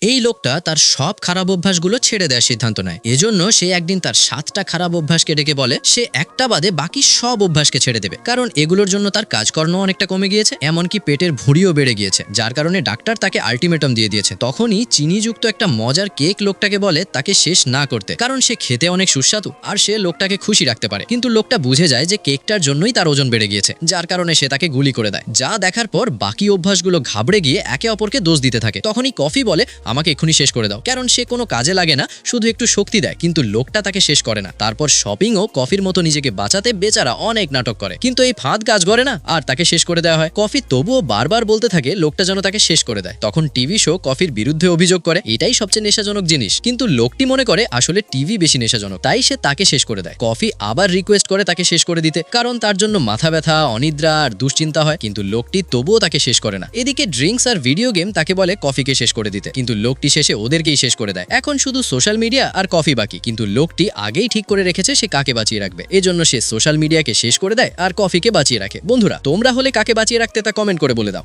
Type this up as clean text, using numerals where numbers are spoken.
এই লোকটা তার সব খারাপ অভ্যাসগুলো ছেড়ে দেওয়ার সিদ্ধান্ত নেয়। এজন্য সে একদিন তার 7টা খারাপ অভ্যাসকে ডেকে বলে সে একটা বাদে বাকি সব অভ্যাসকে ছেড়ে দেবে, কারণ এগুলোর জন্য তার কাজকর্ম অনেকটা কমে গিয়েছে, এমনকি পেটের ভুঁড়িও বেড়ে গিয়েছে, যার কারণে ডাক্তার তাকে আলটিমেটাম দিয়ে দিয়েছে। তখনই চিনিযুক্ত একটা মজার কেক লোকটাকে বলে তাকে শেষ না করতে, কারণ সে খেতে অনেক সুস্বাদু আর সে লোকটাকে খুশি রাখতে পারে। কিন্তু লোকটা বুঝে যায় যে কেকটার জন্যই তার ওজন বেড়ে গিয়েছে, যার কারণে সে তাকে গুলি করে দেয়। যা দেখার পর বাকি অভ্যাসগুলো ঘাবড়ে গিয়ে একে অপরকে দোষ দিতে থাকে। তখনই কফি বলে আমাকে এক্ষুনি শেষ করে দাও, কারণ সে কোনো কাজে লাগে না, শুধু একটু শক্তি দেয়। কিন্তু লোকটা তাকে শেষ করে না। তারপর শপিং ও কফির মতো নিজেকে বাঁচাতে বেচারা অনেক নাটক করে, কিন্তু এই ফাঁদ কাজ করে না আর তাকে শেষ করে দেওয়া হয়। কফি তবুও বারবার বলতে থাকে লোকটা যেন তাকে শেষ করে দেয়। তখন টিভি শো কফির বিরুদ্ধে অভিযোগ করে এটাই সবচেয়ে নেশাজনক জিনিস, কিন্তু লোকটি মনে করে আসলে টিভি বেশি নেশাজনক, তাই সে তাকে শেষ করে দেয়। কফি আবার রিকোয়েস্ট করে তাকে শেষ করে দিতে, কারণ তার জন্য মাথা ব্যথা, অনিদ্রা আর দুশ্চিন্তা হয়, কিন্তু লোকটি তবুও তাকে শেষ করে না। এদিকে ড্রিঙ্কস আর ভিডিও গেম তাকে বলে কফিকে শেষ করে দিতে, কিন্তু লোকটি শেষে ওদেরকেই শেষ করে দেয়। এখন শুধু সোশ্যাল মিডিয়া আর কফি বাকি, কিন্তু লোকটি আগেই ঠিক করে রেখেছে সে কাকে বাঁচিয়ে রাখবে। এজন্য সে সোশ্যাল মিডিয়াকে শেষ করে দেয় আর কফিকে বাঁচিয়ে রাখে। বন্ধুরা, তোমরা হলে কাকে বাঁচিয়ে রাখতে তা কমেন্ট করে বলে দাও।